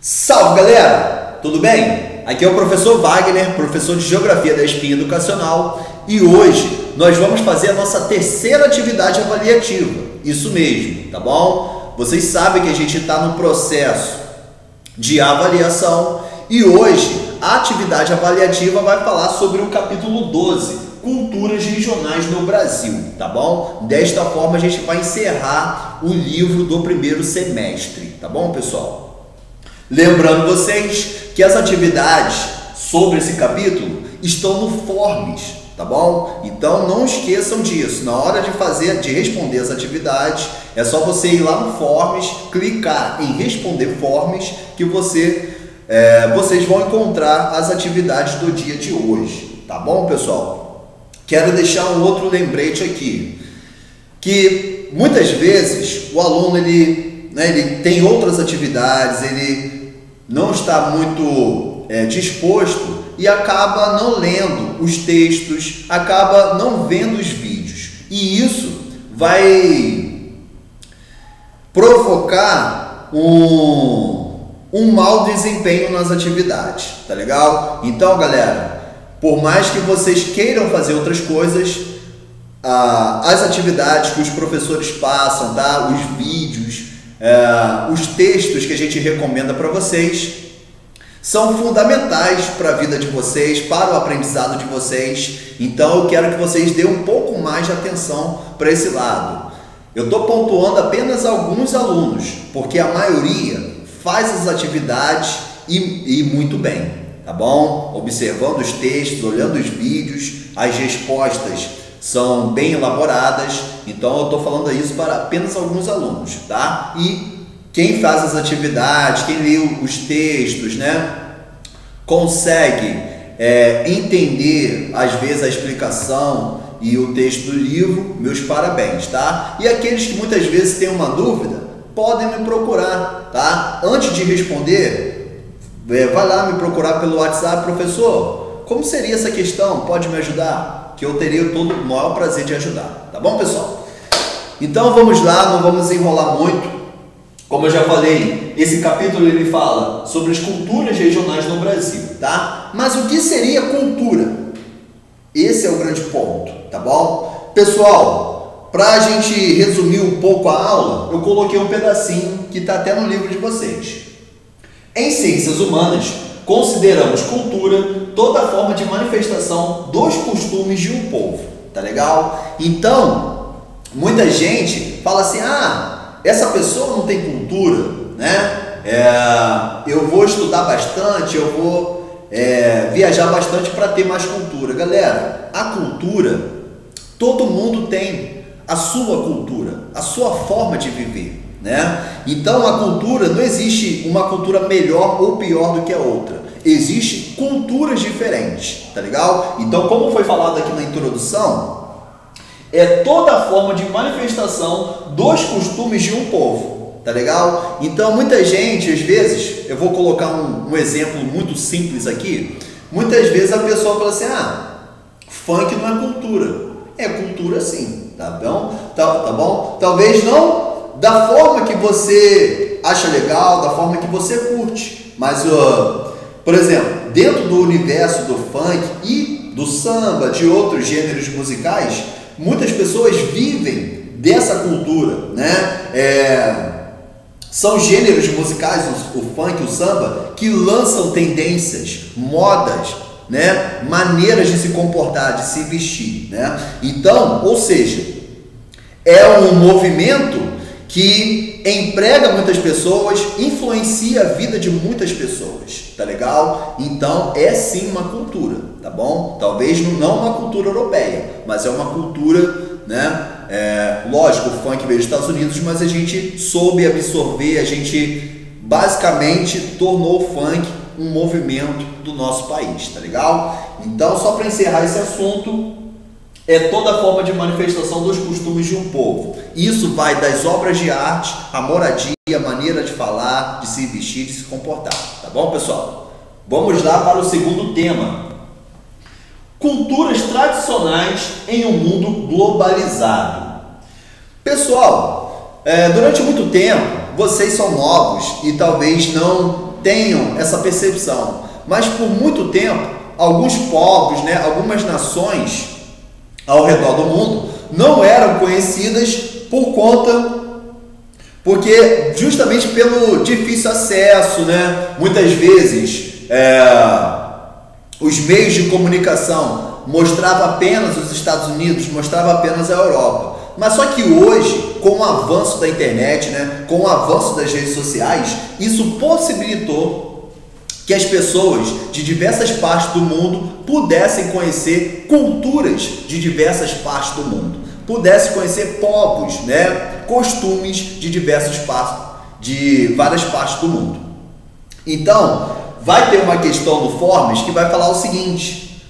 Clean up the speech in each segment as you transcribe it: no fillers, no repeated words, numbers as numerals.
Salve, galera! Tudo bem? Aqui é o professor Wagner, professor de Geografia da Espinha Educacional, e hoje nós vamos fazer a nossa terceira atividade avaliativa. Isso mesmo, tá bom? Vocês sabem que a gente está no processo de avaliação e hoje a atividade avaliativa vai falar sobre o capítulo 12, Culturas Regionais no Brasil, tá bom? Desta forma a gente vai encerrar o livro do primeiro semestre, tá bom, pessoal? Lembrando vocês que as atividades sobre esse capítulo estão no Forms, tá bom? Então não esqueçam disso. Na hora de responder as atividades, é só você ir lá no Forms, clicar em responder Forms que vocês vão encontrar as atividades do dia de hoje, tá bom, pessoal? Quero deixar um outro lembrete aqui, que muitas vezes o aluno ele tem outras atividades, ele não está muito disposto e acaba não lendo os textos, acaba não vendo os vídeos. E isso vai provocar um mau desempenho nas atividades, tá legal? Então, galera, por mais que vocês queiram fazer outras coisas, as atividades que os professores passam, tá? Os vídeos, os textos que a gente recomenda para vocês são fundamentais para a vida de vocês, para o aprendizado de vocês. Então eu quero que vocês dêem um pouco mais de atenção para esse lado. Eu estou pontuando apenas alguns alunos, porque a maioria faz as atividades e muito bem, tá bom? Observando os textos, olhando os vídeos, as respostas são bem elaboradas, então eu estou falando isso para apenas alguns alunos, tá? E quem faz as atividades, quem lê os textos, né, consegue entender às vezes a explicação e o texto do livro, meus parabéns, tá? E aqueles que muitas vezes têm uma dúvida, podem me procurar, tá? Antes de responder, vai lá me procurar pelo WhatsApp, professor, como seria essa questão? Pode me ajudar? Que eu teria todo o maior prazer de ajudar, tá bom, pessoal? Então vamos lá, não vamos enrolar muito. Como eu já falei, esse capítulo ele fala sobre as culturas regionais no Brasil, tá? Mas o que seria cultura? Esse é o grande ponto, tá bom? Pessoal, para a gente resumir um pouco a aula, eu coloquei um pedacinho que está até no livro de vocês. Em ciências humanas, consideramos cultura toda forma de manifestação dos costumes de um povo, tá legal? Então, muita gente fala assim, essa pessoa não tem cultura, né? Eu vou estudar bastante, eu vou viajar bastante para ter mais cultura. Galera, a cultura, todo mundo tem a sua cultura, a sua forma de viver, né? Então, a cultura, não existe uma cultura melhor ou pior do que a outra. Existem culturas diferentes, tá legal? Então, como foi falado aqui na introdução, é toda a forma de manifestação dos costumes de um povo, tá legal? Então, muita gente, às vezes, eu vou colocar um exemplo muito simples aqui, muitas vezes a pessoa fala assim, funk não é cultura. É cultura sim, tá bom? Tá bom? Talvez não da forma que você acha legal, da forma que você curte, mas por exemplo, dentro do universo do funk e do samba, de outros gêneros musicais, muitas pessoas vivem dessa cultura, né? São gêneros musicais, o funk, o samba, que lançam tendências, modas, né? Maneiras de se comportar, de se vestir, né? Então, ou seja, é um movimento que emprega muitas pessoas, influencia a vida de muitas pessoas, tá legal? Então é sim uma cultura, tá bom? Talvez não uma cultura europeia, mas é uma cultura, né? Lógico, o funk veio dos Estados Unidos, mas a gente soube absorver, a gente basicamente tornou o funk um movimento do nosso país, tá legal? Então, só para encerrar esse assunto, é toda forma de manifestação dos costumes de um povo. Isso vai das obras de arte, a moradia, a maneira de falar, de se vestir, de se comportar. Tá bom, pessoal? Vamos lá para o segundo tema. Culturas tradicionais em um mundo globalizado. Pessoal, durante muito tempo, vocês são novos e talvez não tenham essa percepção, mas por muito tempo, alguns povos, né, algumas nações ao redor do mundo não eram conhecidas porque justamente pelo difícil acesso, né? Muitas vezes os meios de comunicação mostravam apenas os Estados Unidos, mostrava apenas a Europa. Mas só que hoje, com o avanço da internet, né, com o avanço das redes sociais, isso possibilitou que as pessoas de diversas partes do mundo pudessem conhecer culturas de diversas partes do mundo, pudessem conhecer povos, né, costumes de várias partes do mundo. Então, vai ter uma questão do Forbes que vai falar o seguinte: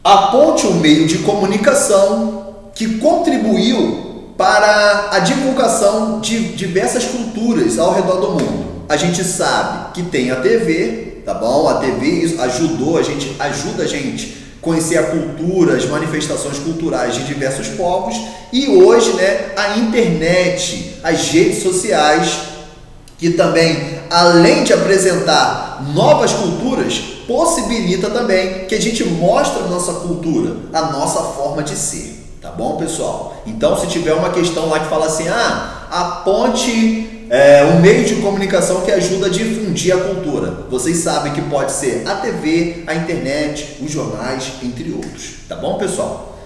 aponte um meio de comunicação que contribuiu para a divulgação de diversas culturas ao redor do mundo. A gente sabe que tem a TV, tá bom? A TV ajuda a gente a conhecer a cultura, as manifestações culturais de diversos povos, e hoje, né, a internet, as redes sociais, que também, além de apresentar novas culturas, possibilita também que a gente mostre a nossa cultura, a nossa forma de ser. Tá bom, pessoal? Então, se tiver uma questão lá que fala assim, aponte um meio de comunicação que ajuda a difundir a cultura, vocês sabem que pode ser a TV, a internet, os jornais, entre outros. Tá bom, pessoal?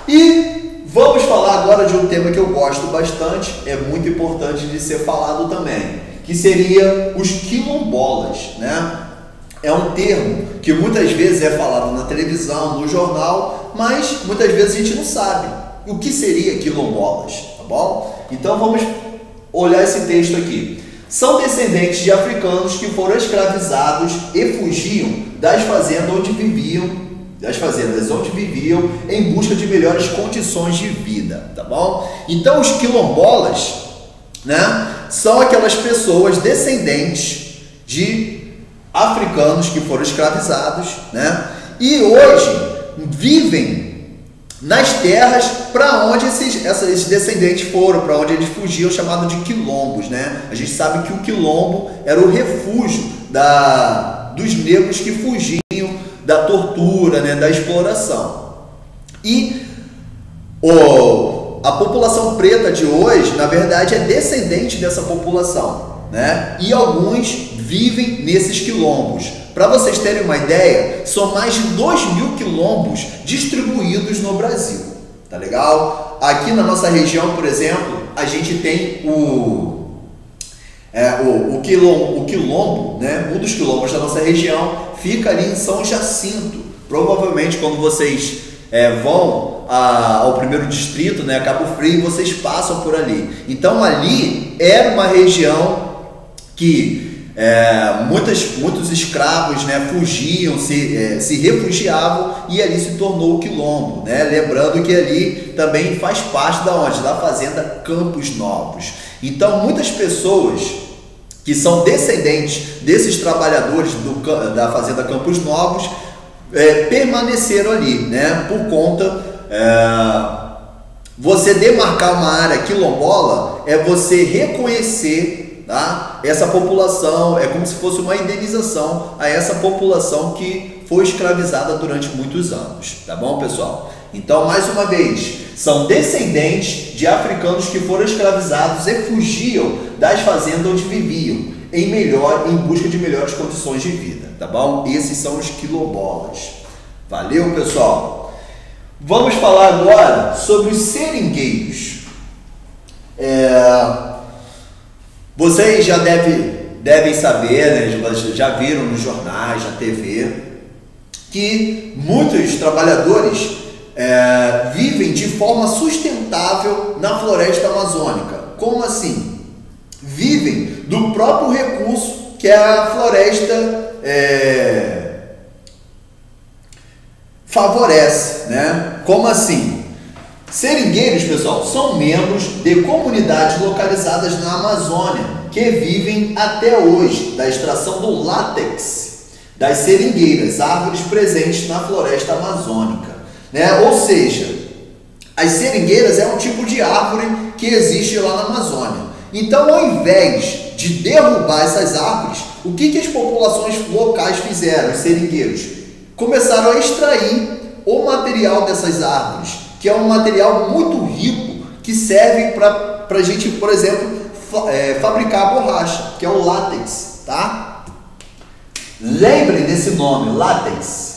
E vamos falar agora de um tema que eu gosto bastante, é muito importante de ser falado também, que seria os quilombolas, né? É um termo que muitas vezes é falado na televisão, no jornal, mas muitas vezes a gente não sabe o que seria quilombolas, tá bom? Então vamos olhar esse texto aqui. São descendentes de africanos que foram escravizados e fugiam das fazendas onde viviam em busca de melhores condições de vida, tá bom? Então os quilombolas, né, são aquelas pessoas descendentes de africanos que foram escravizados, né, e hoje vivem nas terras para onde esses descendentes foram, para onde eles fugiam, chamado de quilombos, né? A gente sabe que o quilombo era o refúgio dos negros que fugiam da tortura, né, da exploração. E a população preta de hoje, na verdade, é descendente dessa população, né? E alguns vivem nesses quilombos. Para vocês terem uma ideia, são mais de 2.000 quilombos distribuídos no Brasil, tá legal? Aqui na nossa região, por exemplo, a gente tem o quilombo, né? Um dos quilombos da nossa região fica ali em São Jacinto. Provavelmente quando vocês vão ao primeiro distrito, né, Cabo Frio, vocês passam por ali. Então ali era uma região que muitos escravos, né, fugiam, se refugiavam, e ali se tornou o quilombo, né? Lembrando que ali também faz parte da fazenda Campos Novos. Então muitas pessoas que são descendentes desses trabalhadores da fazenda Campos Novos permaneceram ali, né? Por conta você demarcar uma área quilombola é você reconhecer, tá, essa população, é como se fosse uma indenização a essa população que foi escravizada durante muitos anos, tá bom, pessoal? Então, mais uma vez, são descendentes de africanos que foram escravizados e fugiam das fazendas onde viviam, em busca de melhores condições de vida, tá bom? Esses são os quilombolas. Valeu, pessoal? Vamos falar agora sobre os seringueiros. Vocês já devem saber, né, já viram nos jornais, na TV, que muitos trabalhadores vivem de forma sustentável na floresta amazônica. Como assim? Vivem do próprio recurso que a floresta favorece, né? Como assim? Seringueiros, pessoal, são membros de comunidades localizadas na Amazônia que vivem até hoje da extração do látex das seringueiras, árvores presentes na floresta amazônica, né? Ou seja, as seringueiras é um tipo de árvore que existe lá na Amazônia. Então, ao invés de derrubar essas árvores, o que as populações locais fizeram, os seringueiros? Começaram a extrair o material dessas árvores, que é um material muito rico, que serve para a gente, por exemplo, fabricar a borracha, que é o látex, tá? Lembrem desse nome, látex.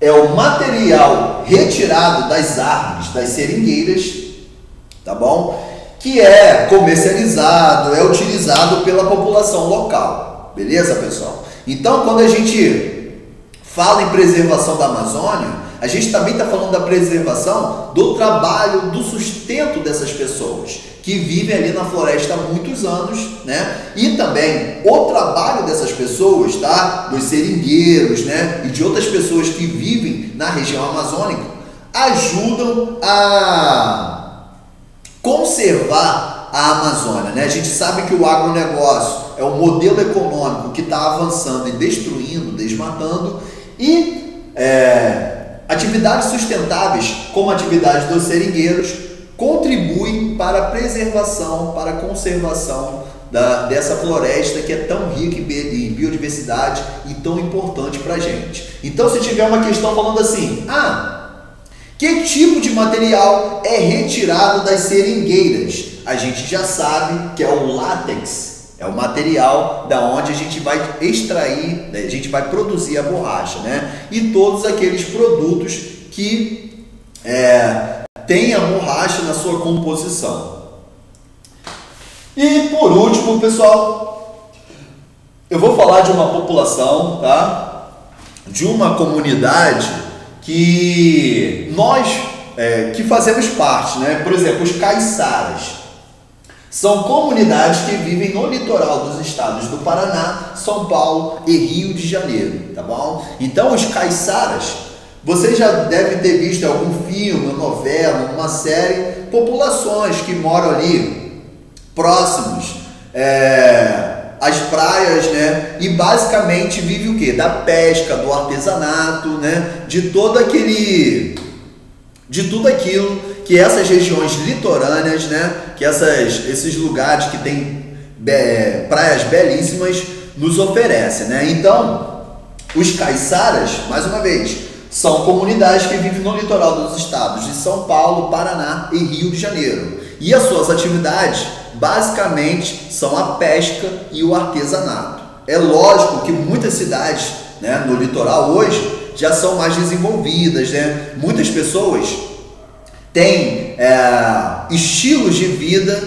É o material retirado das árvores, das seringueiras, tá bom? Que é comercializado, é utilizado pela população local, beleza, pessoal? Então, quando a gente fala em preservação da Amazônia, a gente também está falando da preservação do trabalho, do sustento dessas pessoas que vivem ali na floresta há muitos anos, né? E também o trabalho dessas pessoas, tá? Dos seringueiros, né? E de outras pessoas que vivem na região amazônica, ajudam a conservar a Amazônia, né? A gente sabe que o agronegócio é um modelo econômico que está avançando e destruindo, desmatando, e atividades sustentáveis, como a atividade dos seringueiros, contribuem para a preservação, para a conservação dessa floresta que é tão rica em biodiversidade e tão importante para a gente. Então, se tiver uma questão falando assim, que tipo de material é retirado das seringueiras? A gente já sabe que é o látex. É o material da onde a gente vai extrair, né? A gente vai produzir a borracha, né? E todos aqueles produtos que têm a borracha na sua composição. E por último, pessoal, eu vou falar de uma população, tá? De uma comunidade que nós que fazemos parte, né? Por exemplo, os caiçaras. São comunidades que vivem no litoral dos estados do Paraná, São Paulo e Rio de Janeiro, tá bom? Então, os caiçaras, você já deve ter visto em algum filme, novela, uma série, populações que moram ali próximos às praias, né? E basicamente vive o quê? Da pesca, do artesanato, né? De tudo aquilo que essas regiões litorâneas, né, que esses lugares que tem praias belíssimas nos oferecem, né? Então, os caiçaras, mais uma vez, são comunidades que vivem no litoral dos estados de São Paulo, Paraná e Rio de Janeiro. E as suas atividades, basicamente, são a pesca e o artesanato. É lógico que muitas cidades, né, no litoral hoje já são mais desenvolvidas, né? Muitas pessoas têm estilos de vida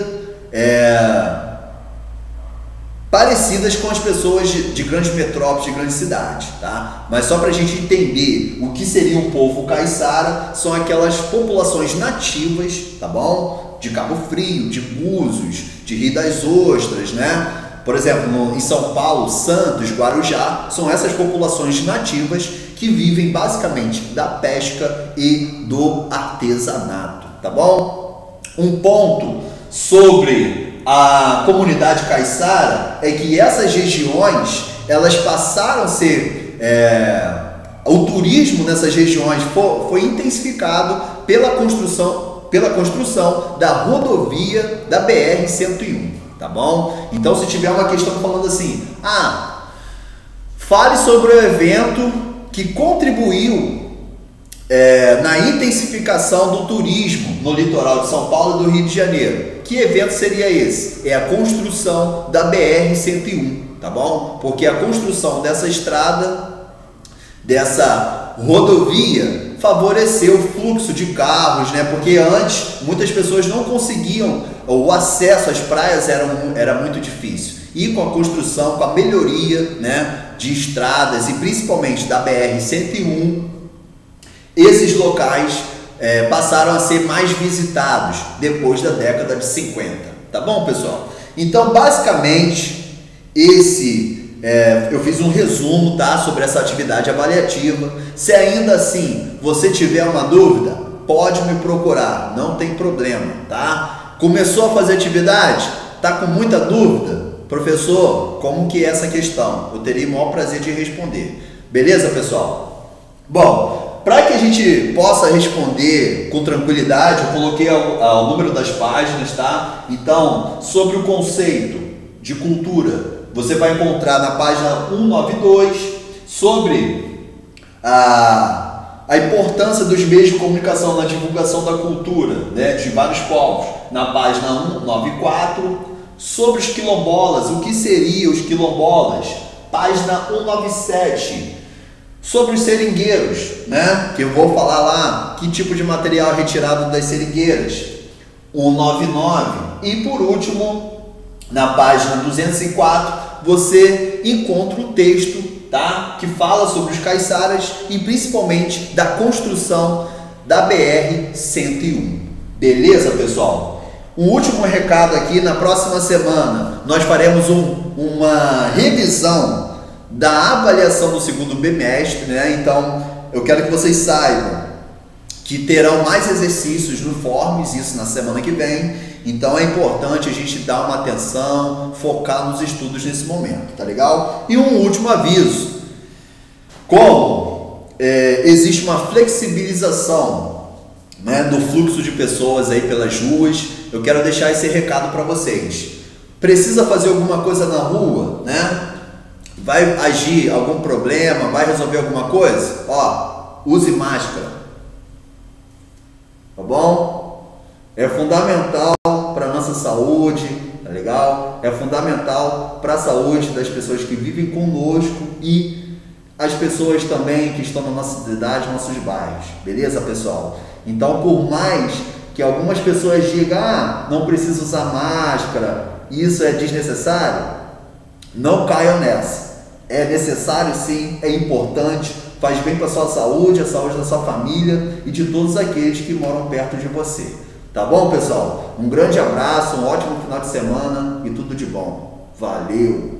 parecidas com as pessoas de grandes metrópoles, de grandes cidades, tá? Mas só para a gente entender o que seria um povo caiçara, são aquelas populações nativas, tá bom? De Cabo Frio, de Búzios, de Rio das Ostras, né? Por exemplo, em São Paulo, Santos, Guarujá, são essas populações nativas que vivem basicamente da pesca e do artesanato, tá bom? Um ponto sobre a comunidade caiçara é que essas regiões, elas passaram a ser, o turismo nessas regiões foi intensificado pela construção da rodovia da BR-101, tá bom? Então, se tiver uma questão falando assim, fale sobre o evento que contribuiu na intensificação do turismo no litoral de São Paulo e do Rio de Janeiro. Que evento seria esse? É a construção da BR-101, tá bom? Porque a construção dessa estrada, dessa rodovia, favoreceu o fluxo de carros, né? Porque antes muitas pessoas não conseguiam, o acesso às praias era muito difícil. E com a construção, com a melhoria, né, de estradas e principalmente da BR-101, esses locais passaram a ser mais visitados depois da década de 50. Tá bom, pessoal? Então, basicamente, eu fiz um resumo, tá, sobre essa atividade avaliativa. Se ainda assim você tiver uma dúvida, pode me procurar, não tem problema, tá? Começou a fazer atividade? Tá com muita dúvida? Professor, como que é essa questão? Eu teria o maior prazer de responder. Beleza, pessoal? Bom, para que a gente possa responder com tranquilidade, eu coloquei o número das páginas, tá? Então, sobre o conceito de cultura, você vai encontrar na página 192 sobre a importância dos meios de comunicação na divulgação da cultura, né, de vários povos, na página 194, sobre os quilombolas, o que seriam os quilombolas, página 197, sobre os seringueiros, né, que eu vou falar lá que tipo de material é retirado das seringueiras, 199, e por último, na página 204, você encontra o texto, tá, que fala sobre os caiçaras e principalmente da construção da BR-101. Beleza, pessoal? Um último recado aqui, na próxima semana nós faremos uma revisão da avaliação do segundo bimestre, né? Então eu quero que vocês saibam que terão mais exercícios no Forms, isso na semana que vem. Então é importante a gente dar uma atenção, focar nos estudos nesse momento, tá legal? E um último aviso, como existe uma flexibilização, né, do fluxo de pessoas aí pelas ruas, eu quero deixar esse recado para vocês. Precisa fazer alguma coisa na rua, né? Vai agir algum problema, vai resolver alguma coisa? Ó, use máscara, tá bom? É fundamental para a nossa saúde, tá legal? É fundamental para a saúde das pessoas que vivem conosco e as pessoas também que estão na nossa cidade, nossos bairros, beleza, pessoal? Então, por mais que algumas pessoas digam, não precisa usar máscara, isso é desnecessário, não caiam nessa. É necessário sim, é importante, faz bem para a sua saúde, a saúde da sua família e de todos aqueles que moram perto de você. Tá bom, pessoal? Um grande abraço, um ótimo final de semana e tudo de bom. Valeu!